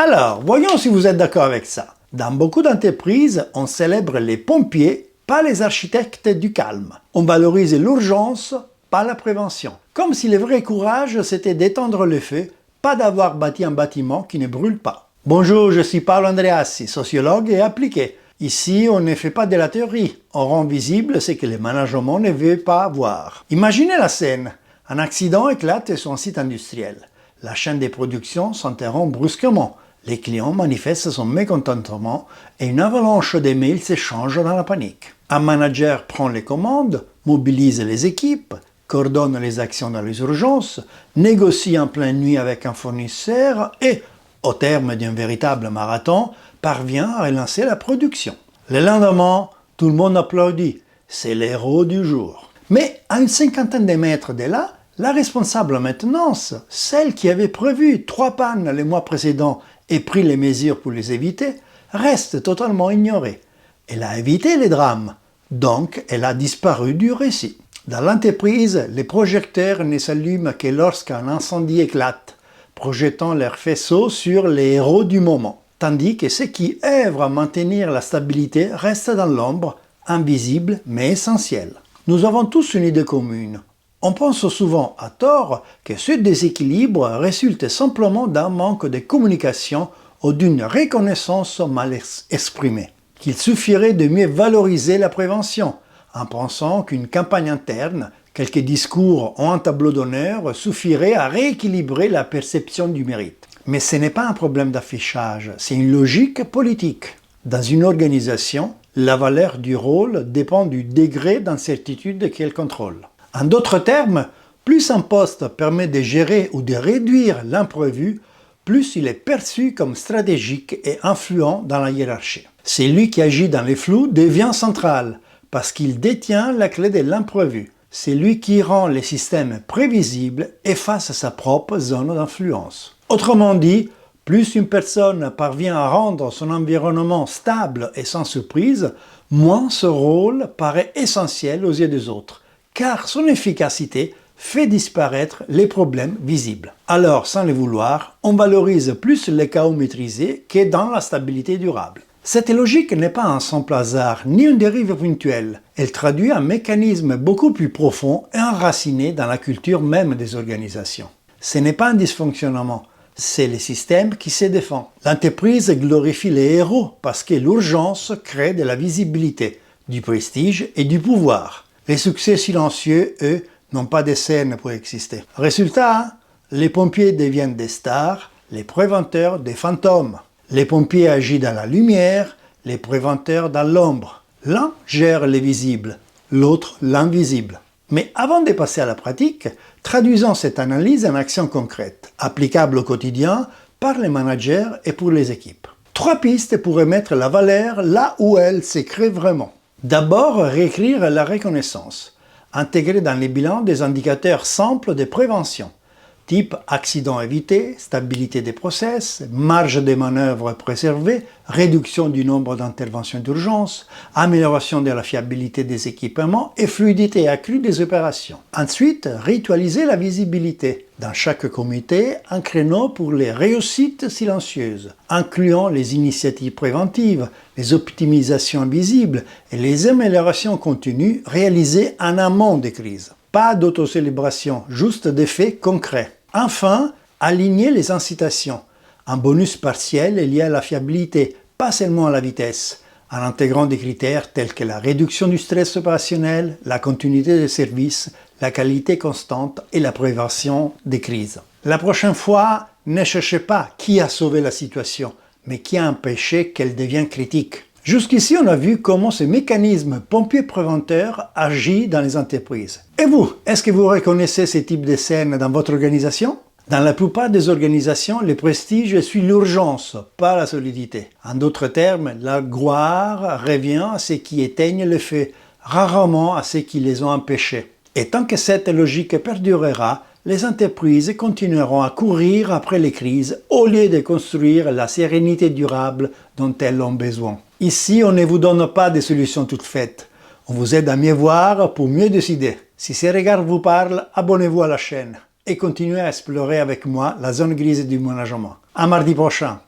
Alors, voyons si vous êtes d'accord avec ça. Dans beaucoup d'entreprises, on célèbre les pompiers, pas les architectes du calme. On valorise l'urgence, pas la prévention. Comme si le vrai courage, c'était d'étendre le feu, pas d'avoir bâti un bâtiment qui ne brûle pas. Bonjour, je suis Paolo Andreassi, sociologue et appliqué. Ici, on ne fait pas de la théorie, on rend visible ce que le management ne veut pas voir. Imaginez la scène. Un accident éclate sur un site industriel. La chaîne de production s'interrompt brusquement. Les clients manifestent son mécontentement et une avalanche de mails s'échange dans la panique. Un manager prend les commandes, mobilise les équipes, coordonne les actions dans les urgences, négocie en pleine nuit avec un fournisseur et, au terme d'un véritable marathon, parvient à relancer la production. Le lendemain, tout le monde applaudit. C'est l'héros du jour. Mais à une cinquantaine de mètres de là, la responsable maintenance, celle qui avait prévu 3 pannes le mois précédent et pris les mesures pour les éviter, reste totalement ignorée. Elle a évité les drames, donc elle a disparu du récit. Dans l'entreprise, les projecteurs ne s'allument que lorsqu'un incendie éclate, projetant leurs faisceaux sur les héros du moment. Tandis que ceux qui œuvrent à maintenir la stabilité restent dans l'ombre, invisibles mais essentiels. Nous avons tous une idée commune. On pense souvent, à tort, que ce déséquilibre résulte simplement d'un manque de communication ou d'une reconnaissance mal exprimée. Qu'il suffirait de mieux valoriser la prévention, en pensant qu'une campagne interne, quelques discours ou un tableau d'honneur suffirait à rééquilibrer la perception du mérite. Mais ce n'est pas un problème d'affichage, c'est une logique politique. Dans une organisation, la valeur du rôle dépend du degré d'incertitude qu'elle contrôle. En d'autres termes, plus un poste permet de gérer ou de réduire l'imprévu, plus il est perçu comme stratégique et influent dans la hiérarchie. Celui qui agit dans les flous devient central, parce qu'il détient la clé de l'imprévu. Celui qui rend les systèmes prévisibles efface sa propre zone d'influence. Autrement dit, plus une personne parvient à rendre son environnement stable et sans surprise, moins ce rôle paraît essentiel aux yeux des autres, car son efficacité fait disparaître les problèmes visibles. Alors, sans le vouloir, on valorise plus les chaos maîtrisés que dans la stabilité durable. Cette logique n'est pas un simple hasard, ni une dérive ponctuelle. Elle traduit un mécanisme beaucoup plus profond et enraciné dans la culture même des organisations. Ce n'est pas un dysfonctionnement, c'est le système qui se défend. L'entreprise glorifie les héros parce que l'urgence crée de la visibilité, du prestige et du pouvoir. Les succès silencieux, eux, n'ont pas de scène pour exister. Résultat, les pompiers deviennent des stars, les préventeurs des fantômes. Les pompiers agissent dans la lumière, les préventeurs dans l'ombre. L'un gère les visibles, l'autre l'invisible. Mais avant de passer à la pratique, traduisons cette analyse en actions concrètes, applicables au quotidien par les managers et pour les équipes. 3 pistes pour remettre la valeur là où elle se crée vraiment. D'abord, réécrire la reconnaissance. Intégrer dans les bilans des indicateurs simples de prévention, type accident évité, stabilité des process, marge de manœuvre préservée, réduction du nombre d'interventions d'urgence, amélioration de la fiabilité des équipements et fluidité accrue des opérations. Ensuite, ritualiser la visibilité. Dans chaque comité, un créneau pour les réussites silencieuses, incluant les initiatives préventives, les optimisations invisibles et les améliorations continues réalisées en amont des crises. Pas d'autocélébration, juste des faits concrets. Enfin, aligner les incitations. Un bonus partiel est lié à la fiabilité, pas seulement à la vitesse, en intégrant des critères tels que la réduction du stress opérationnel, la continuité des services, la qualité constante et la prévention des crises. La prochaine fois, ne cherchez pas qui a sauvé la situation, mais qui a empêché qu'elle devienne critique. Jusqu'ici, on a vu comment ce mécanisme pompier-préventeur agit dans les entreprises. Et vous, est-ce que vous reconnaissez ce type de scène dans votre organisation? Dans la plupart des organisations, le prestige suit l'urgence, pas la solidité. En d'autres termes, la gloire revient à ceux qui éteignent le feu, rarement à ceux qui les ont empêchés. Et tant que cette logique perdurera, les entreprises continueront à courir après les crises au lieu de construire la sérénité durable dont elles ont besoin. Ici, on ne vous donne pas de solutions toutes faites. On vous aide à mieux voir pour mieux décider. Si ces regards vous parlent, abonnez-vous à la chaîne et continuez à explorer avec moi la zone grise du management. À mardi prochain.